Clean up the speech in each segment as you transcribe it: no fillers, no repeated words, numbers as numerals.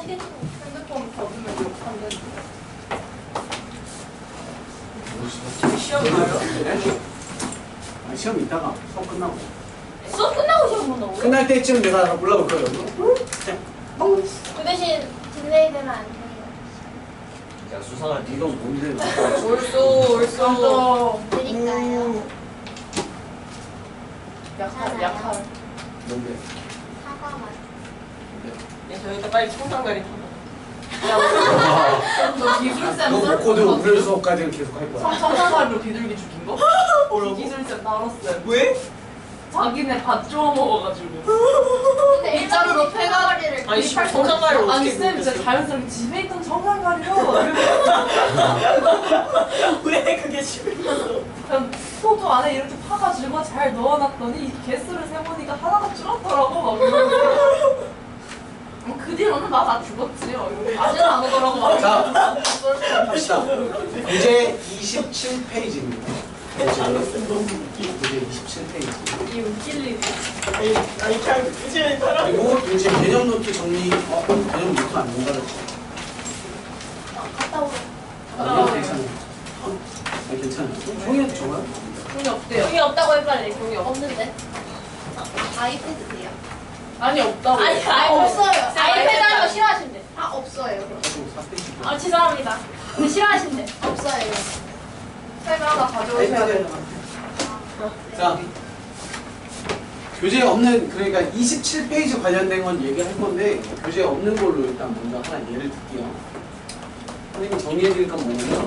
하시겠죠. 핸드폰 받으면 욕한다는 시험 봐요? 아, 시험 이따가 수업 끝나고. 수업 끝나고 시험 본다고요? 끝날 때쯤 내가 올라올 거예요. 그 대신 딜레이 되면 안 돼요. 야 수상할 때 이건 뭔데? 올쏘 그러니까요. 약할 뭔데? 사과 맛. 야 저희가 빨리 청산가리 너 기술센 너 먹고도 오늘 수업까지는 계속 할 거야. 청산가리로 비둘기 죽인 거? 뭐라고? 기술센 알았어요. 왜? 자기네 밥 주워 먹어가지고. 근데 일자로 일반적인 청산가리를 아니 씨 청산가리를 아니 어떻게 쌤 진짜 먹겠어요? 자연스럽게 집에 있던 청산가리로 왜 그게 심했어? 그냥 포도 안에 이렇게 파가지고 잘 넣어놨더니 이 개수를 세보니까 하나가 줄었더라고 막 이러고. 그 뒤로는 나 다 죽었지. 맛은 안 오더라고 막. 자, 합시다. 문제 27페이지입니다. 문제 27페이지. 이 웃길 일이. 아니 그냥 그지 사람 그리고 동시에 개념 노트 정리. 개념 노트 안 만들었지. 갔다 오고. 아, 괜찮아. 아니, 괜찮아. 형이한테 적어요? 돈이 없대요. 종이 없다고 해 빨리. 종이 없. 없는데. 아이패드 돼요. 아니 없다고. 아니 없어요. 아이패드 하는 거 싫어하신대. 아 없어요. 그럼. 그리고 4페이지. 아 죄송합니다. 근데 싫어하신대. 없어요. 쌤이 하나 가져오셔야 되는 것 자, 교재에 없는, 그러니까 27페이지 관련된 건 얘기할 건데, 교재에 없는 걸로 일단 먼저 하나 예를 들게요. 선생님이 정리해 드릴 건 뭐냐면,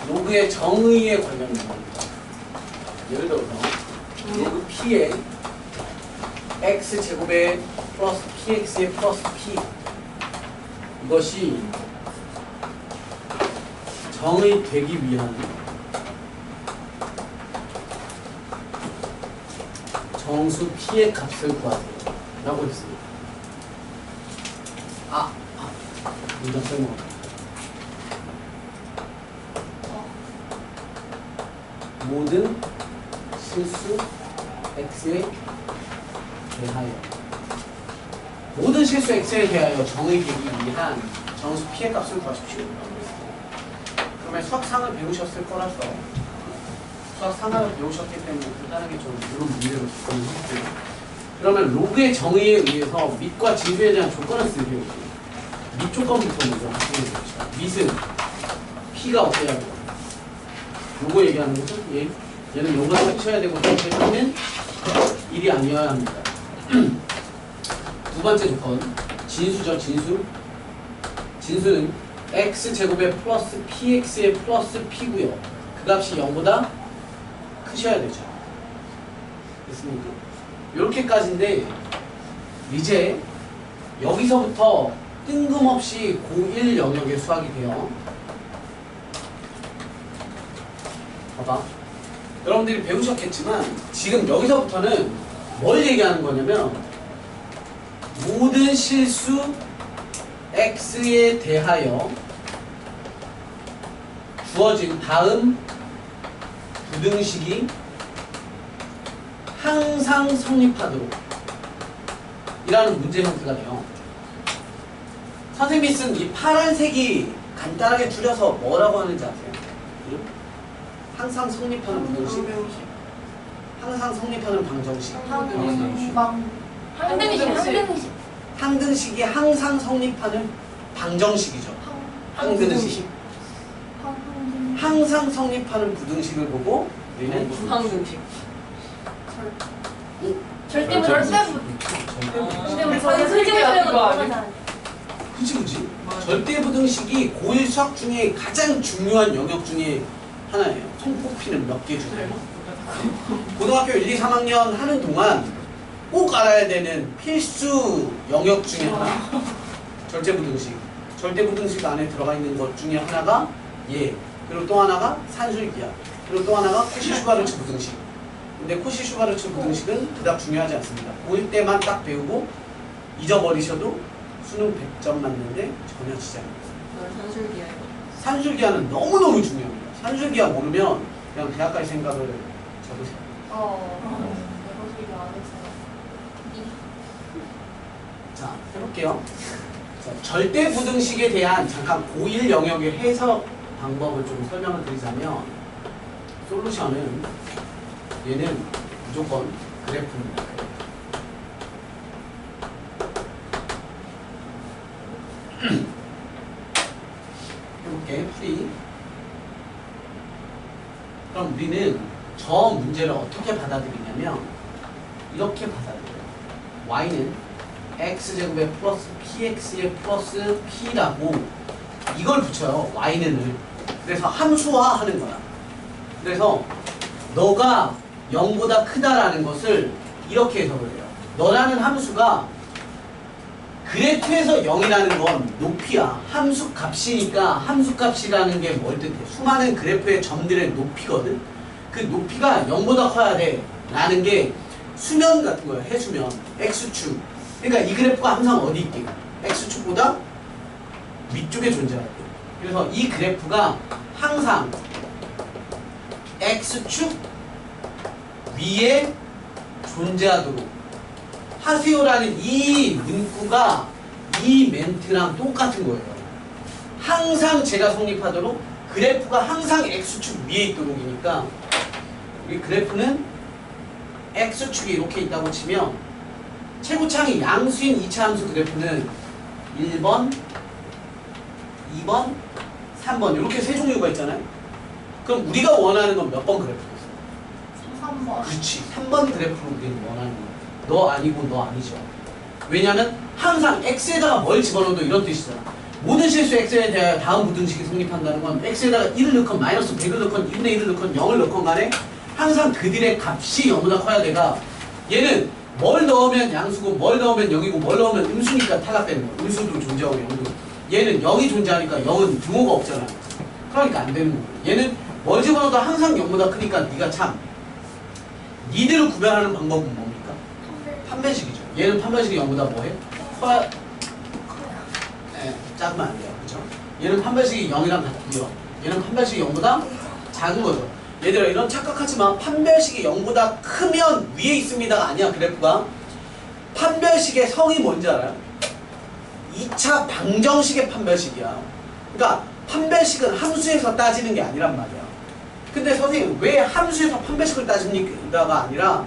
로그의 정의에 관련된 겁니다. 예를 들어서, 로그 P에 X제곱에 플러스 PX에 플러스 P. 이것이 정의되기 위한 정수 P의 값을 구하세요 라고 했습니다. 문장 설명. 모든 실수 X에 대하여, 모든 실수 X에 대하여 정의되기 위한 정수 P의 값을 구하십시오. 그러면 수학 상을 배우셨을 거라서, 수학 상을 배우셨기 때문에 간단하게 좀 이런 문제로 접근을 했고요. 그러면 로그의 정의에 의해서 밑과 진수에 대한 조건을 쓰게요. 밑 조건부터 먼저 확인해 봅시다. 밑은 P가 어때야 돼요? 요거 얘기하는 거죠? 얘는 요가 합쳐야 되고, P는 1이 아니어야 합니다. 두 번째 조건, 진수죠, 진수. 진수는 X제곱에 플러스 PX에 플러스 P고요. 그 값이 0보다 크셔야 되죠. 됐습니까? 이렇게까지인데, 이제 여기서부터 뜬금없이 고1 영역의 수학이 돼요. 봐봐. 여러분들이 배우셨겠지만 지금 여기서부터는 뭘 얘기하는 거냐면, 모든 실수 X에 대하여 주어진 다음 부등식이 항상 성립하도록 이라는 문제 형태가 돼요. 선생님이 쓴 이 파란색이 간단하게 줄여서 뭐라고 하는지 아세요? 항상 성립하는 부등식, 항상 성립하는 방정식, 항등식. 항등식이 항상 성립하는 방정식이죠. 항등식. 항상 성립하는 부등식을 보고 우리는 부항등식 절대 절대 근데 우리 선생님이 솔직히 그거 표현은 아니야? 그치. 절대 부등식이 고1 수학 중에 가장 중요한 영역 중에 하나예요. 손꼽히는 몇 개 중에. 고등학교 1, 2, 3학년 하는 동안 꼭 알아야 되는 필수 영역 중에 하나. 절대 부등식. 절대 부등식 안에 들어가 있는 것 중에 하나가 얘. 그리고 또 하나가 산술기하. 그리고 또 하나가 코시-슈바르츠 부등식. 근데 코시-슈바르츠 부등식은 그닥 중요하지 않습니다. 고1 때만 딱 배우고 잊어버리셔도 수능 100점 맞는데 전혀 지장이 없습니다. 산술기야 산술기하는 너무너무 중요합니다. 산술기하 모르면 그냥 대학갈 생각을 접으세요. 자, 해볼게요. 자, 절대 부등식에 대한 잠깐 고1 영역의 해석 방법을 좀 설명을 드리자면 솔루션은 얘는 무조건 그래프입니다. 해볼게. 풀이. 그럼 우리는 저 문제를 어떻게 받아들이냐면 이렇게 받아들여요. y는 x제곱에 플러스 px에 플러스 p라고 이걸 붙여요. y는을. 그래서 함수화하는 거야. 그래서 너가 0보다 크다라는 것을 이렇게 해석을 해요. 너라는 함수가 그래프에서 0이라는 건 높이야. 함수 값이니까 함수 값이라는 게 뭘 뜻해? 수많은 그래프의 점들의 높이거든. 그 높이가 0보다 커야 돼 라는 게 수면 같은 거야. 해수면 x축. 그러니까 이 그래프가 항상 어디 있게? x축보다 위쪽에 존재하고. 그래서 이 그래프가 항상 x축 위에 존재하도록 하세요라는 이 문구가 이 멘트랑 똑같은 거예요. 항상 제가 성립하도록 그래프가 항상 x축 위에 있도록이니까 우리 그래프는 x축이 이렇게 있다고 치면 최고창이 양수인 2차 함수 그래프는 1번, 2번, 3번 이렇게 세 종류가 있잖아요. 그럼 우리가 원하는 건 몇 번 그래프겠어요? 3번. 그렇지. 3번 그래프로 우리는 원하는 거야. 너 아니고 너 아니죠. 왜냐면 항상 x에다가 뭘 집어넣어도 이런 뜻이잖아. 모든 실수 x에 대하여 다음 부등식이 성립한다는 건 x에다가 1을 넣건 마이너스 100을 넣건 1의 1을 넣건 0을 넣건 간에 항상 그들의 값이 0보다 커야 돼가 얘는 뭘 넣으면 양수고 뭘 넣으면 0이고 뭘 넣으면 음수니까 탈락되는 거야. 음수도 존재하고 0도. 얘는 0이 존재하니까 0은 등호가 없잖아. 그러니까 안 되는 거야. 얘는 뭘 집어넣어도 항상 0보다 크니까 네가 참 니들을 구별하는 방법은 뭡니까? 판별식이죠. 얘는 판별식이 0보다 뭐해? 커야 네, 작으면 안 돼요. 그죠? 얘는 판별식이 0이랑 같고요. 얘는 판별식이 0보다 작은 거죠. 얘들아 이런 착각하지 마. 판별식이 0보다 크면 위에 있습니다가 아니야. 그래프가 판별식의 성이 뭔지 알아요? 2차 방정식의 판별식이야. 그러니까 판별식은 함수에서 따지는 게 아니란 말이야. 근데 선생님 왜 함수에서 판별식을 따집니까가 아니라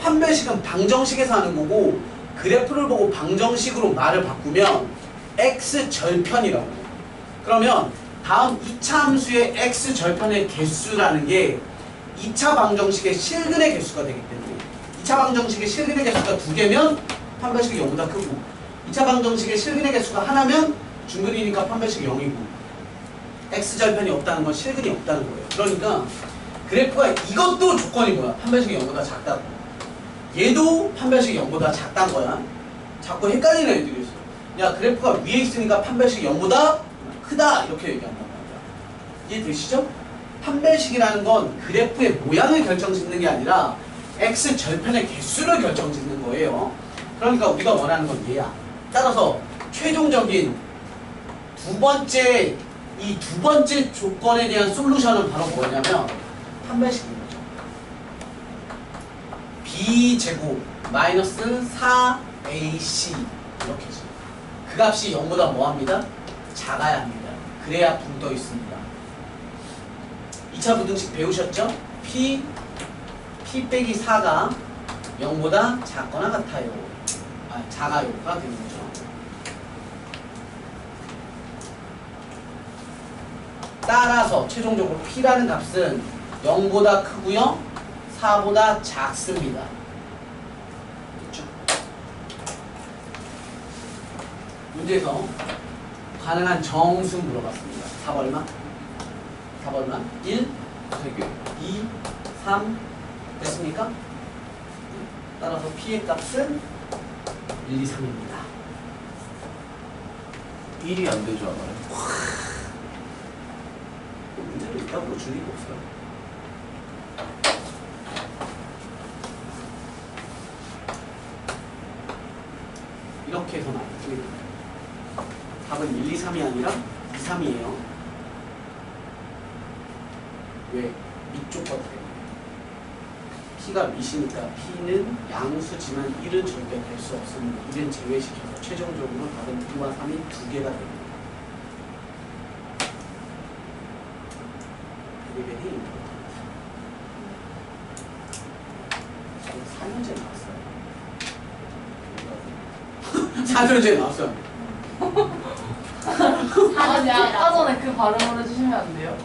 판별식은 방정식에서 하는 거고 그래프를 보고 방정식으로 말을 바꾸면 x절편이라고. 그러면 다음 2차 함수의 x절편의 개수라는 게 2차 방정식의 실근의 개수가 되기 때문에 2차 방정식의 실근의 개수가 2개면 판별식이 0보다 크고 2차 방정식의 실근의 개수가 하나면 중근이니까 판별식이 0이고 x절편이 없다는 건 실근이 없다는 거예요. 그러니까 그래프가 이것도 조건인 거야. 판별식이 0보다 작다고. 얘도 판별식이 0보다 작다는 거야. 자꾸 헷갈리는 애들이 있어. 야 그래프가 위에 있으니까 판별식이 0보다 크다 이렇게 얘기한단 말이야. 이해되시죠? 판별식이라는 건 그래프의 모양을 결정짓는 게 아니라 x절편의 개수를 결정짓는 거예요. 그러니까 우리가 원하는 건 얘야. 따라서 최종적인 이 두 번째 조건에 대한 솔루션은 바로 뭐냐면 판별식인 거죠. b제곱 마이너스 4ac 이렇게죠. 그 값이 0보다 뭐합니다? 작아야 합니다. 그래야 붕 떠 있습니다. 2차 부등식 배우셨죠? p 빼기 4가 0보다 작거나 같아요. 작아요가 되는 거죠. 따라서 최종적으로 p라는 값은 0보다 크고요 4보다 작습니다. 그렇죠? 문제에서 가능한 정수 물어봤습니다. 답 얼마? 1, 3개. 2, 3 됐습니까? 따라서 p의 값은 1, 2, 3입니다. 1이 안 되지 않아요? 문제를 이따구로 줄 리가 없어요. 이렇게 해서는 안 됩니다. 답은 1, 2, 3이 아니라 2, 3이에요. 왜? 이쪽 것 때문에. P가 미시니까 P는 양수지만 1은 절대 될 수 없습니다. 1은 제외시켜서 최종적으로 답은 2와 3이 2개가 됩니다. 베리베리 4년째 나왔어요. 4년째 나왔어요. 아니 아까 전에 그 발음을 해주시면 안 돼요?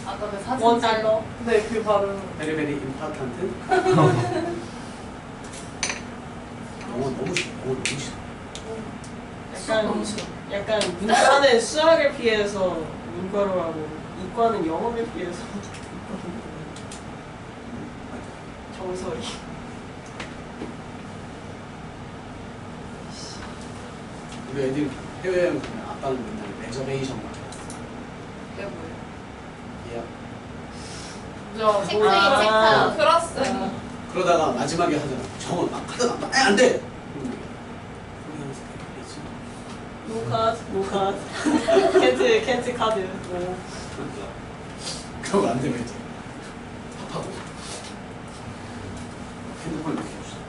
아까 그 사진 원달러. 네, 그 발음. 베리베리 임파턴트. 영어 너무 싫어. 영어 너무 싫어. 약간 너무 싫어. 약간 문과는 수학을 피해서 문과로 하고 이과는 영어를 피해서 정설이. 우리 애들 해외여행 가면 아빠는 맨날 레저베이션 막 그게 뭐예요? 예약. 저 체크인 아. 체크. 플러스. 그러다가 마지막에 하잖아. 저거 막 하잖아. 안 돼! 노카드. 캔트 카드. 오. 그러고 안 되면 이제 밥하고 핸드폰 이렇게 줍시다.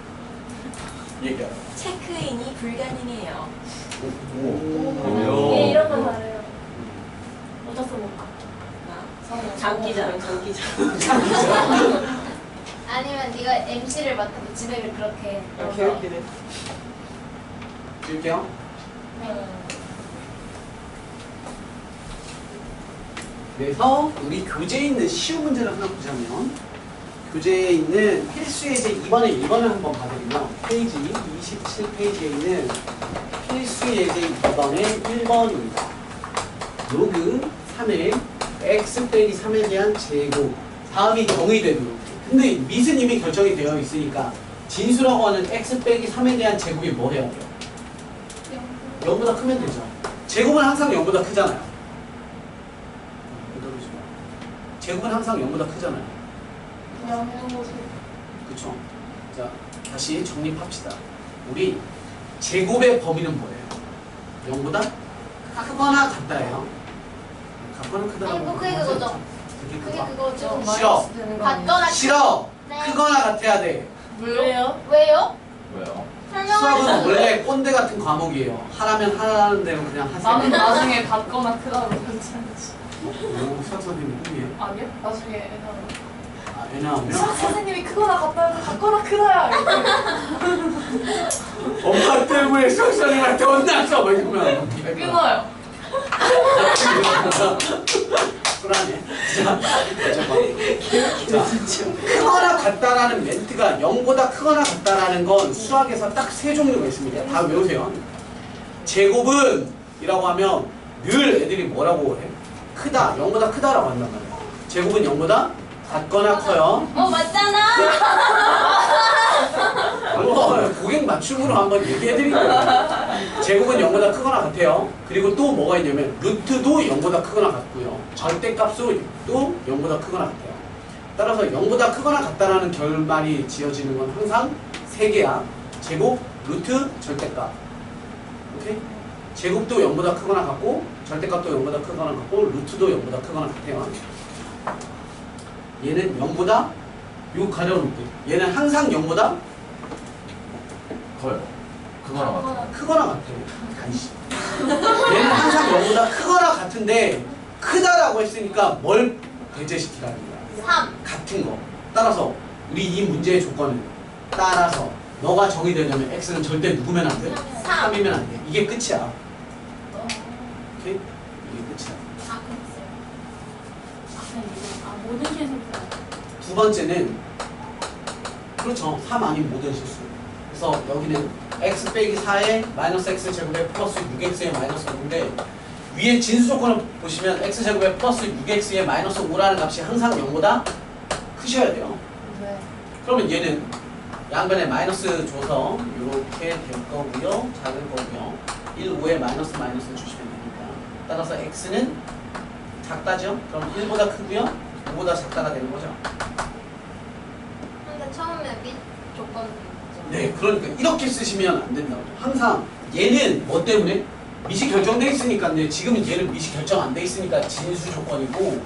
얘기하라. 체크인이 불가능해요. 오. 얘 이런 거 잘해요. 어쩌서 못 가. 장기자랑. 아니면 네가 MC를 맡아도 진행을 그렇게 해. 아, 개웃기네. 줄게요. 네. 그래서 우리 교재에 있는 쉬운 문제를 하나 보자면 교재에 있는 필수 예제 2번에 1번을 한번 봐드리면 페이지 27페이지에 있는 필수 예제 2번의 1번입니다. 로그 3의 x 빼기 3에 대한 제곱 다음이 0이 되도록. 근데 밑은 이미 결정이 되어 있으니까 진수라고 하는 x 빼기 3에 대한 제곱이 뭐 해야 돼요? 0보다 크면 되죠. 제곱은 항상 0보다 크잖아요. 제곱은 항상 0보다 크잖아요. 그쵸? 자, 다시 정립합시다. 우리 제곱의 범위는 뭐예요? 0보다 크거나 같다예요. 같거나 크다라고. 아니, 그게 그거죠. 그게 그게 크다. 그거죠. 싫어. 받거나 싫어. 네. 크거나 같아야 돼. 왜요? 왜요? 왜요? 수학은 설명을 원래 꼰대 같은 과목이에요. 하라면 하라는 대로 그냥 나는 하세요. 나중에 받거나 크다고 괜찮지. 수학 선생님 꿈이에요. 아니요? 나중에 애나로. 아, 왜냐하면 수학 선생님이 크거나 같다 해서 같거나 크다야. 이렇게. 엄마 때문에 수학 선생님한테 혼났어. 막 이러면 끊어요. 불안해. 자, 크거나 같다라는 멘트가 0보다 크거나 같다라는 건 수학에서 딱 세 종류가 있습니다. 다 외우세요. 제곱은 이라고 하면 늘 애들이 뭐라고 해? 크다, 0보다 크다라고 한단 말이야. 제곱은 0보다 같거나 커요. 맞잖아. 고객 맞춤으로 한번 얘기해드릴게요. 제곱은 0보다 크거나 같아요. 그리고 또 뭐가 있냐면 루트도 0보다 크거나 같고요. 절대값도 0보다 크거나 같아요. 따라서 0보다 크거나 같다라는 결말이 지어지는 건 항상 3개야. 제곱, 루트, 절대값. 오케이? 제곱도 0보다 크거나 같고 절대값도 0보다 크거나 같고 루트도 0보다 크거나 같아요. 얘는 0보다 요 가려놓을게. 얘는 항상 0보다 커요. 그거랑 같아요. 크거나 같아요. 간시. 얘는 항상 0보다 크거나 같은데 크다라고 했으니까 뭘 배제시키라는 거야. 3. 같은 거. 따라서 우리 이 문제의 조건은 따라서 너가 정의되려면 x는 절대 누구면 안 돼? 3. 3이면 안 돼. 이게 끝이야. 오케이? 이게 끝이야. 아, 그랬어요. 모든 실수. 두 번째는 그렇죠. 3 아닌 모든 실수. 그래서 여기는 x 빼기 4에 마이너스 x 제곱에 플러스 6x에 마이너스 5인데 위에 진수 조건을 보시면 x 제곱에 플러스 6x에 마이너스 5라는 값이 항상 0보다 크셔야 돼요. 네. 그러면 얘는 양변에 마이너스 줘서 이렇게 될 거고요. 작을 거고요. 1, 5에 마이너스 주시면 됩니다. 따라서 x는 작다죠? 그럼 1보다 크고요. 5보다 작다가 되는 거죠. 근데 처음에 여기 조건. 네, 그러니까 이렇게 쓰시면 안 된다고. 항상 얘는 뭐 때문에? 미시 결정돼 있으니까. 근데 지금은 얘는 미시 결정 안 돼 있으니까 진수 조건이고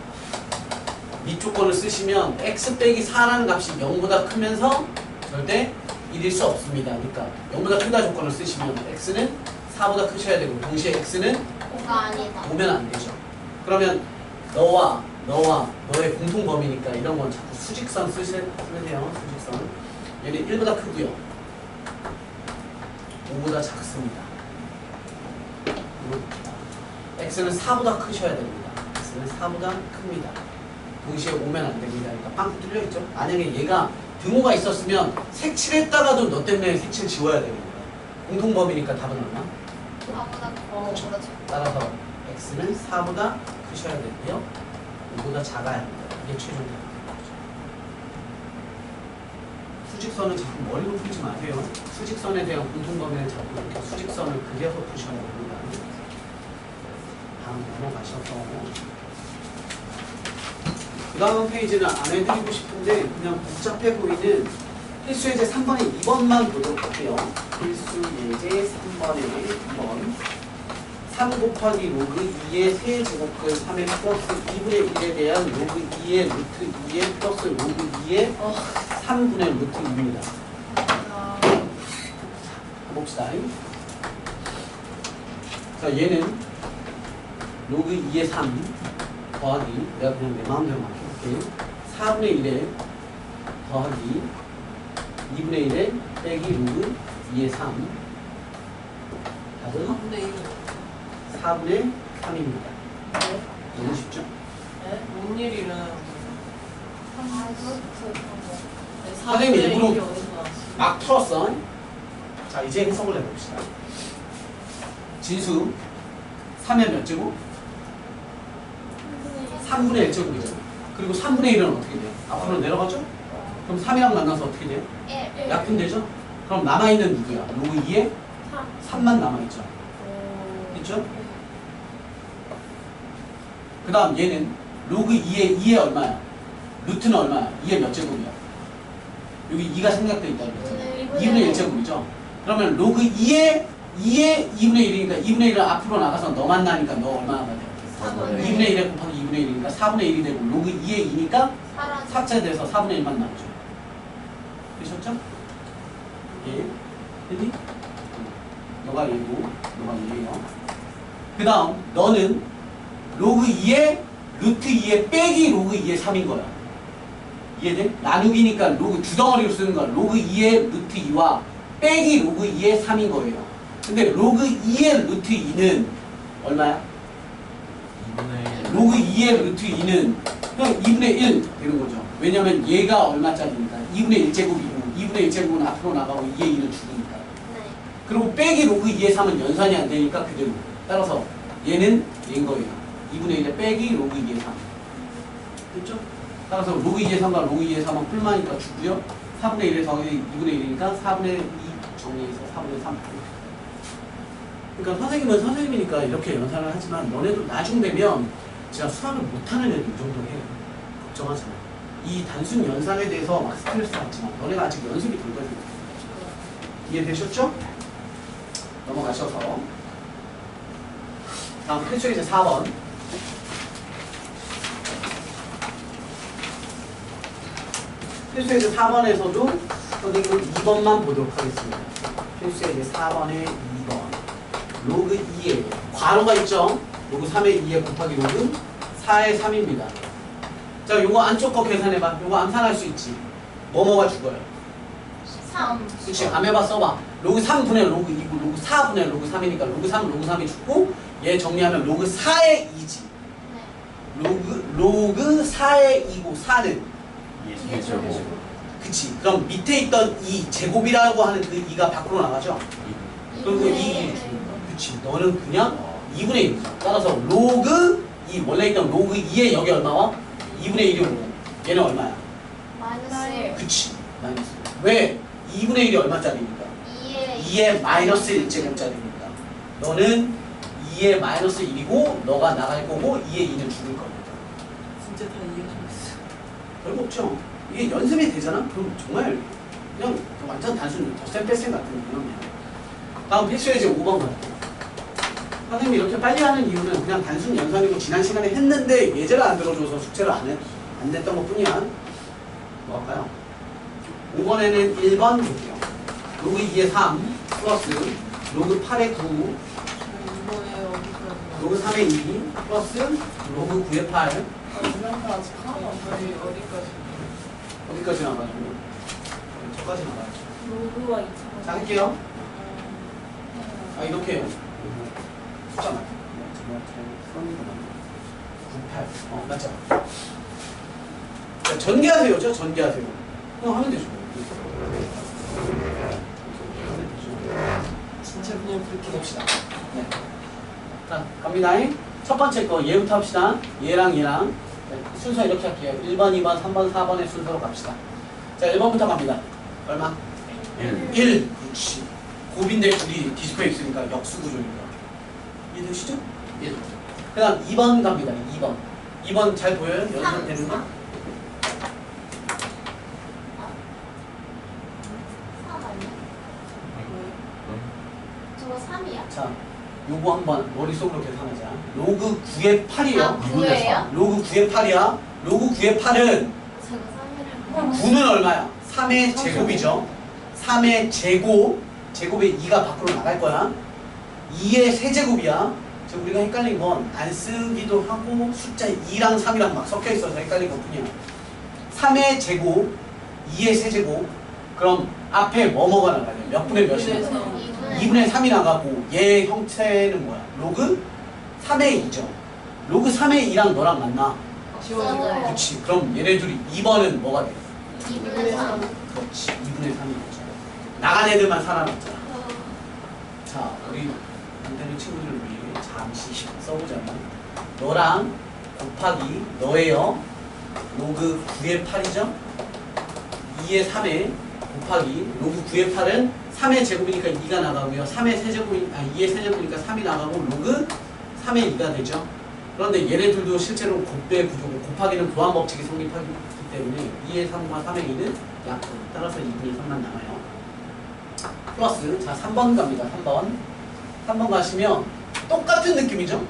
밑조건을 쓰시면 x 빼기 4라는 값이 0보다 크면서 절대 1일 수 없습니다. 그러니까 0보다 크다 조건을 쓰시면 x는 4보다 크셔야 되고 동시에 x는 오가 아니다. 오면 안 되죠. 그러면 너와 너의 공통 범위니까 이런 건 자꾸 수직선 쓰세요. 수직선. 얘는 1보다 크고요. 5보다 작습니다. x는 4보다 크셔야 됩니다. x는 4보다 큽니다. 동시에 오면 안 됩니다. 그러니까 빵꾸 뚫려있죠? 만약에 얘가 등호가 있었으면 색칠했다가도 너 때문에 색칠 지워야 됩니다. 공통 범위니까 답은 얼마? 4보다 그렇죠. 따라서 x는 4보다 크셔야 되고요. 5보다 작아야 합니다. 이게 최종 답입니다. 수직선은 자꾸 머리로 풀지 마세요. 수직선에 대한 공통범위는 자꾸 이렇게 수직선을 그려서 푸셔야 됩니다. 다음 넘어가셔서 그 다음 페이지는 안 해드리고 싶은데 그냥 복잡해 보이는 필수 예제 3번에 2번만 보도록 할게요. 필수 예제 3번에 2번 3 곱하기 로그 2의 세제곱근 3의 플러스 2분의 1에 대한 로그 2의 루트 2의 플러스 로그 2의 3분의 루트 2입니다. 봅시다. 자, 얘는 로그 2의 3 더하기, 내가 그냥 내 마음대로 막 해볼게. 4분의 1에 더하기 2분의 1에 빼기 로그 2의 3 답은 4분의 3입니다. 네. 너무 쉽죠? 네. 뭔 일이 일어나는 선생님이 일부러 어디서 나왔어? 막 풀었어. 자, 이제 해석을 해봅시다. 진수 3의 몇 제곱? 3분의 1제곱이죠. 그리고 3분의 1은 어떻게 돼요? 앞으로 내려가죠? 그럼 3이랑 만나서 어떻게 돼요? 약분되죠? 그럼 남아있는 누구야? 로그 2에 3만 남아있죠. 그렇죠? 그 다음 얘는 로그 2에 얼마야? 루트는 얼마야? 2의 몇 제곱이야? 여기 2가 생략되어 있다 그랬죠? 2분의 1제곱이죠? 그러면 로그 2에 2분의 1이니까 2분의 1은 앞으로 나가서 너 만나니까 너 얼마나 돼요? 2분의 1에 곱하기 2분의 1이니까 4분의 1이 되고 로그 2에 2니까 삭제돼서 4분의 1만 나오죠. 되셨죠? 예. 됐니? 너가 얘고 너가 얘예요. 그 다음 너는 로그 2에 루트 2에 빼기 로그 2에 3인 거야. 이해돼? 나누기니까 로그 두 덩어리로 쓰는 거야. 로그 2에 루트 2와 빼기 로그 2에 3인 거예요. 근데 로그 2의 루트 2는 얼마야? 2분의 1. 로그 2의 루트 2는 그냥 2분의 1 되는 거죠. 왜냐면 얘가 얼마짜리니까 2분의 1제곱이고 2분의 1제곱은 앞으로 나가고 2의 2는 죽으니까. 그리고 빼기 로그 2의 3은 연산이 안 되니까 그대로. 따라서 얘는 얘인 거예요. 2분의 1에 빼기 로그 2의 3. 됐죠? 따라서 로그 2의 3과 로그 2의 3은 풀마니까 주고요. 4분의 1에 더하기 2분의 1이니까 4분의 2 정리해서 4분의 3. 그러니까 선생님은 선생님이니까 이렇게 연산을 하지만 너네도 나중 되면 진짜 수학을 못하는 애들 이 정도 해요. 걱정하지 마. 이 단순 연산에 대해서 막 스트레스 받지 마. 너네가 아직 연습이 덜 거든. 이해되셨죠? 넘어가셔서 다음 필수 예제 4번. 필수 예제 4번에서도 선생님은 2번만 보도록 하겠습니다. 필수 예제 4번에 2번. 로그 2에 괄호가 있죠? 로그 3의 2에 곱하기 로그 4의 3입니다. 자, 요거 안쪽 거 계산해봐. 요거 암산할 수 있지. 뭐뭐가 죽어요? 3. 그치, 암해봐 써봐. 로그 3분의 로그 2고 로그 4분의 로그 3이니까 로그 3, 로그 3이 죽고 얘 정리하면 로그 4의 2지. 로그 4의 2고 4는 2의 제곱. 그치. 그럼 밑에 있던 2 제곱이라고 하는 그 2가 밖으로 나가죠? 그리고 2이 죽는 거야. 그치. 너는 그냥 2분의 1이죠. 따라서 로그 2 원래 있던 로그 2의 여기 얼마와? 2분의 1이 오고 얘는 얼마야? 마이너스 그치. 마이너스. 왜? 2분의 1이 얼마짜리니까? 2의 마이너스 1제곱짜리니까. 너는 2의 마이너스 1이고 너가 나갈 거고 2의 2는 죽을 겁니다. 진짜 다 이해하셨어. 별거 없죠. 이게 연습이 되잖아? 그럼 정말 그냥 완전 단순 덧셈 뺄셈 같은 개념이야. 다음 필수 예제 5번 갈게요. 선생님이 이렇게 빨리 하는 이유는 그냥 단순 연산이고 지난 시간에 했는데 예제를 안 들어줘서 숙제를 안 안 됐던 것 뿐이야. 뭐 할까요? 5번에는 1번 볼게요. 로그 2의 3 플러스 로그 8의 9 이번에 어디까지? 로그 3의 2 플러스 로그 9의 8 이런 아직 하나도 안 보여. 어디까지? 어디까지 나가지고? 저까지 나가죠. 로그와 2차. 자, 할게요. 아, 이렇게 해요. 숫자 맞죠? 정말 잘 써는 거 맞네. 98. 맞죠? 자, 전개하세요. 저 전개하세요. 그냥 하면 되죠. 진짜 그냥 그렇게 봅시다. 네. 자, 갑니다. 첫 번째 거 얘부터 합시다. 얘랑 얘랑. 네, 순서 이렇게 할게요. 1번, 2번, 3번, 4번의 순서로 갑시다. 자, 1번부터 갑니다. 얼마? 1. 그렇지. 곱인데 둘이 뒤집혀 있으니까 역수 구조니까. 이해되시죠? 예. 그 다음 2번 갑니다. 2번. 2번 잘 보여요? 연습 되는 거? 3 아니야? 저거 3이야? 자, 요거 한번 머릿속으로 계산하자. 로그 9의 8이요. 아, 9예요? 로그 9의 8이야. 로그 9의 8은 제가 3이라고. 9는 얼마야? 3의 제곱이죠. 3의 제곱. 제곱에 2가 밖으로 나갈 거야. 2의 세제곱이야. 지금 우리가 헷갈린 건 안 쓰기도 하고 숫자 2랑 3이랑 막 섞여 있어서 헷갈린 것 뿐이야. 3의 제곱, 2의 세제곱. 그럼 앞에 뭐가 나가냐? 몇 분의 몇이 나가냐? 2분의 3이 나가고 얘 형태는 뭐야? 로그 3의 2죠. 로그 3의 2랑 너랑 맞나? 지워져요. 그렇지. 그럼 얘네들이 2번은 뭐가 돼? 2분의 3. 그렇지. 2분의 3이 되죠. 나간 애들만 살아남잖아. 자, 우리 안 되는 친구들을 위해 잠시 써보자면 너랑 곱하기 너예요. 로그 9의 8이죠? 2의 3에 곱하기 로그 9의 8은 3의 제곱이니까 2가 나가고요. 3의 세제곱이니까 2의 세제곱이니까 3이 나가고 로그 3의 2가 되죠. 그런데 얘네들도 실제로 곱배 구조고 곱하기는 보완 법칙이 성립하기 때문에 2의 3과 3의 2는 약분. 따라서 2분의 3만 남아요. 플러스 자 3번 갑니다. 3번 가시면 똑같은 느낌이죠.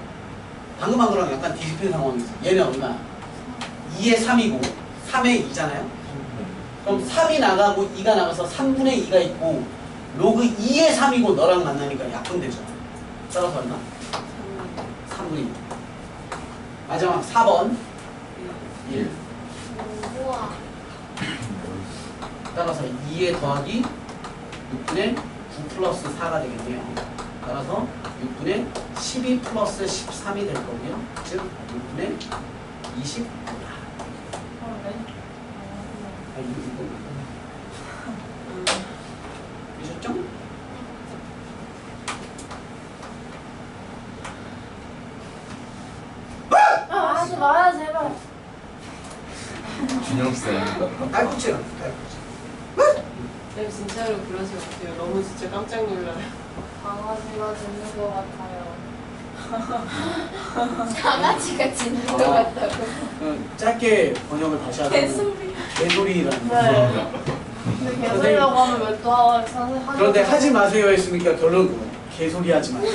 방금 한 거랑 약간 뒤집힌 상황이죠. 얘는 얼마야? 2의 3이고 3의 2잖아요. 그럼 3이 나가고 2가 나가서 3분의 2가 있고 로그 2의 3이고 너랑 만나니까 약분되죠. 따라서 얼마? 3분의 2. 마지막 4번 1. 우와. 따라서 2에 더하기 6분의 9 플러스 4가 되겠네요. 따라서 6분의 12 플러스 13이 될 거고요. 즉 6분의 29다. 되셨죠? 하지 마요, 제발. 준영쌤. 딸꾹질 안 돼, 딸꾹질. 네, 진짜로 그러지 마세요. 너무 진짜 깜짝 놀라요. 강아지가 짖는 것 같아요. 강아지가 짖는 것 같다고. 짧게 번역을 다시 하자면 개소리. 개소리라는 네. 거죠. 근데 개소리라고 하면 왜 또 선생님 그런데 하지 마세요 했으니까 결론 뭐예요? 개소리 하지 마세요.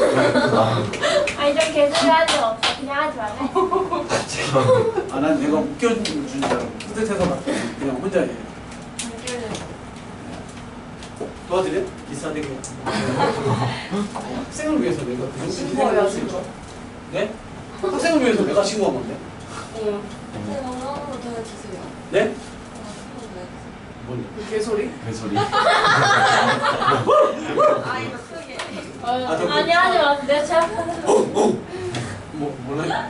아니, 저 개소리 할 일 없어. 그냥 하지 말래. 아, 난 내가 웃겨준 줄 알고 뿌듯해서 막 그냥 혼자 해. 도와드려? 비싸대게. 학생을 위해서 내가 그 정도 희생을 할수 있죠. 네? 학생을 위해서 내가 신고한 건데. 응. 네, 너무 더 주세요. 네? 뭘요? 개소리? 개소리. 아 이거 크게. 아, 저 아니, 하지 마. 내가 제가 몰라?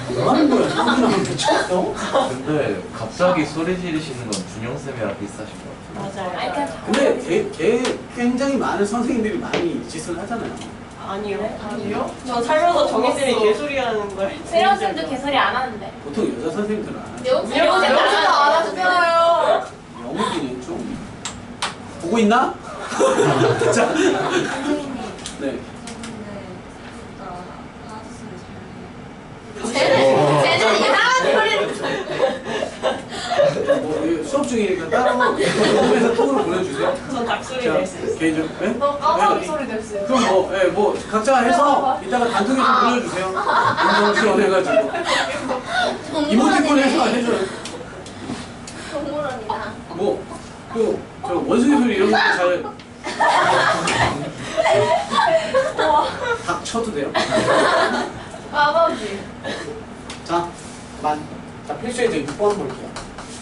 뭐 하는 거야? 상준하면 미쳤어? 근데 갑자기 소리 지르시는 건 준영쌤이랑 비슷하신 것 같아요. 맞아요. 아니, 그냥 근데 걔 굉장히 많은 선생님들이 많이 짓을 하잖아요. 아니요. 아니요? 저 살면서 정희쌤이 개소리 하는 걸. 세영쌤도 개소리 안 하는데. 보통 여자 선생님들은 안 하죠. 영쌤도 영쌤도 안 하시잖아요. 영국이는 좀 보고 있나? 자, 선생님, 네. 저분들 진짜 하드스를 잘 쟤는 이상한 소리를. 뭐 수업 중이니까 따로 녹음해서 톡으로 보내주세요. 전 닭소리 자, 낼 수 있어요. 개인적, 네? 너 까마귀 네. 소리 낼 수 있어. 그럼 뭐, 예, 뭐 각자 해서 이따가 단톡에 좀 보내주세요. 인정 지원해가지고. 이모티콘 해서 해줘요. 동물원이다. 저 원숭이 소리 이런 것도 잘. 닭 쳐도 돼요? 아버지. 자, 자, 필수에 이제 6번 볼게요.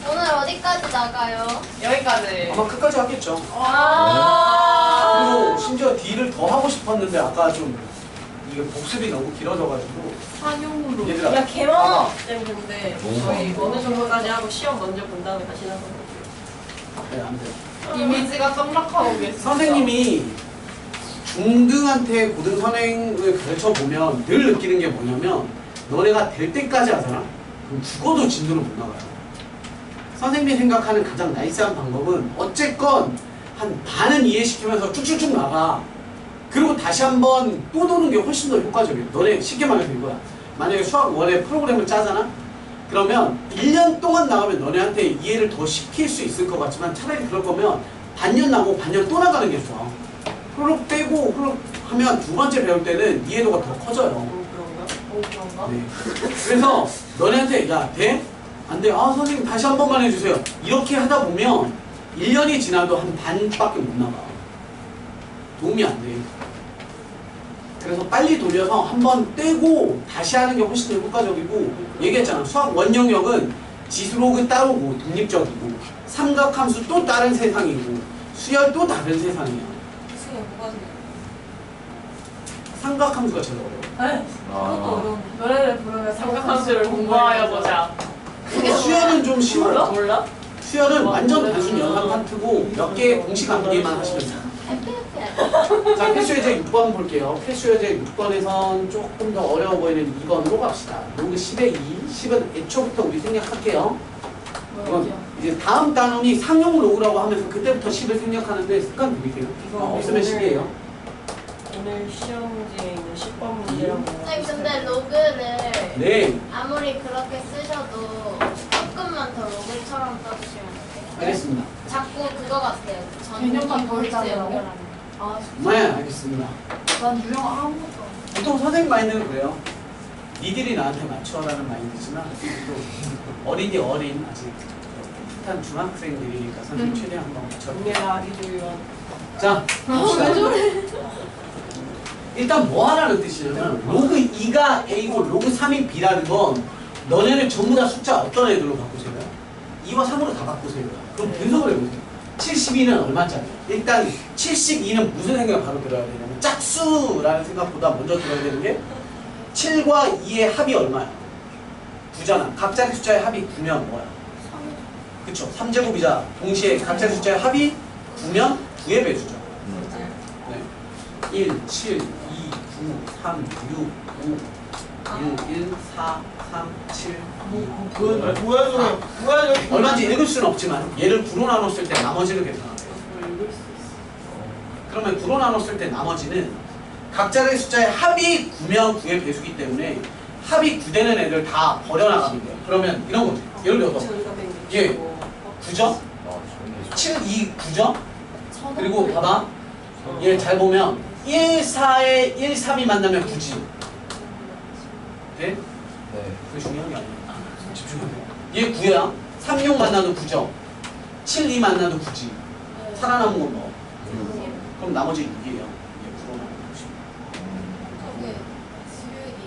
오늘 어디까지 나가요? 여기까지. 아마 끝까지 하겠죠. 아. 그리고 심지어 D를 더 하고 싶었는데 아까 좀 이게 복습이 너무 길어져가지고 상용으로. 얘들아 야 개망 때문에 너무 저희 많아. 어느 정도까지 하고 시험 먼저 본 다음에 다시 나서 볼게요. 네, 안 돼요. 이미지가 깜락하고 계시. 선생님이 중등한테 고등 선행을 가르쳐 보면 늘 느끼는 게 뭐냐면 너네가 될 때까지 하잖아. 그럼 죽어도 진도를 못 나가요. 선생님이 생각하는 가장 나이스한 방법은 어쨌건 한 반은 이해시키면서 쭉쭉쭉 나가. 그리고 다시 한번 또 도는 게 훨씬 더 효과적이에요. 너네 쉽게 말해서 이거야. 만약에 수학 원의 프로그램을 짜잖아? 그러면 1년 동안 나가면 너네한테 이해를 더 시킬 수 있을 것 같지만 차라리 그럴 거면 반년 나고 반년 또 나가는 게 좋아. 흐르륵 빼고 흐르륵 하면 두 번째 배울 때는 이해도가 더 커져요. 그런가? 그런가? 네. 그래서 너네한테 야 돼? 안 돼? 아 선생님 다시 한 번만 해주세요. 이렇게 하다 보면 1년이 지나도 한 반밖에 못 나가. 도움이 안 돼. 그래서 빨리 돌려서 한 번 떼고 다시 하는 게 훨씬 더 효과적이고 얘기했잖아. 수학 원 영역은 지수록은 따로고 독립적이고 삼각함수 또 다른 세상이고 수열 또 다른 세상이야. 수영 뭐가 좋아요? 삼각함수가 제일 어려워. 에이, 그것도 아, 어려운데. 노래를 부르며 삼각함수를 공부하여 보자. 수열은 좀 쉬워요. 몰라? 수열은 완전 단순 연산 파트고 몇 개의 공식 암기만 하시면 돼요. 자, 필수예제 6번 볼게요. 필수예제 6번에선 조금 더 어려워 보이는 2번으로 갑시다. 로그 10의 2. 10은 애초부터 우리 생략할게요. 이건 이제 다음 단원이 상용 로그라고 하면서 그때부터 10을 생략하는데 습관 들이세요. 없으면 10이에요. 오늘 시험지에 있는 10번 문제랑 선생님 근데 로그를 네, 아무리 그렇게 쓰셔도 조금만 더 로그처럼 써주시면 돼요. 알겠습니다. 자꾸 그거 같아요. 개념만 더 전체 짜더라고? 연결하는. 아, 네, 알겠습니다. 난 유형 아무것도. 보통 선생님 마인드는 그래요. 니들이 나한테 맞춰라는 마인드지만 또 어린 아직 풋한 중학생들이니까 선생님 최대한 한번 맞춰. 정례가 아기들과 자, 봅시다. 일단 뭐 하라는 뜻이냐면 로그 2가 A고 로그 3이 B라는 건 너네는 전부 다 숫자 어떤 애들로 바꾸세요? 2와 3으로 다 바꾸세요. 그럼 분석을 해보세요. 72는 얼마짜리? 일단 72는 무슨 생각을 바로 들어야 되냐면 짝수라는 생각보다 먼저 들어야 되는 게 7과 2의 합이 얼마야? 9잖아. 각자리 숫자의 합이 9면 뭐야? 그쵸. 3제곱이자 동시에 각자리 숫자의 합이 9면 9의 배수죠. 네. 1, 7, 2, 9, 3, 6, 5, 1, 4, 3, 7, 2, 9. 뭐야 저게? 뭐야 저게? 얼마인지 읽을 수는 없지만 얘를 9로 나눴을 때 나머지를 계산하세요. 읽을 수 있어. 그러면 9로 나눴을 때 나머지는 각자의 숫자의 합이 9면 9의 배수기 때문에 합이 9되는 애들 다 버려나가면 돼요. 그러면 이런 거죠. 예를 들어서 예. 9점? 7, 2, 9점? 그리고 봐봐. 얘 잘 보면 1, 4에 1, 3이 만나면 9지. 돼? 네. 그게 중요한 게 아니야. 집중하세요. 얘 9야. 3, 6 만나도 9점. 7, 2 만나도 9지. 살아남은 건 뭐? 그럼 나머지 6이에요. 얘 9로 나누는 것이. 저게 수요일이.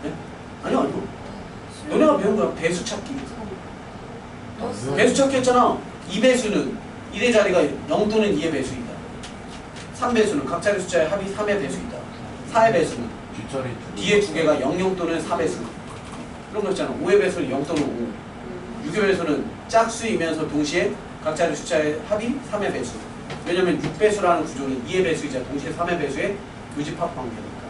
네? 아니요. 너네가 배운 거야. 배수 찾기. 배수 찾기 했잖아. 2배수는 1의 자리가 0 또는 2의 배수이다. 3배수는 각자리 숫자의 합이 3의 배수이다. 4의 배수는 뒷자리 뒤에 두 개가 0, 또는 4배수. 그런 거 있잖아. 5의 배수는 0 또는 5. 6의 배수는 짝수이면서 동시에 각자리 숫자의 합이 3의 배수. 왜냐면 6배수라는 구조는 2의 배수이자 동시에 3의 배수의 교집합 관계니까.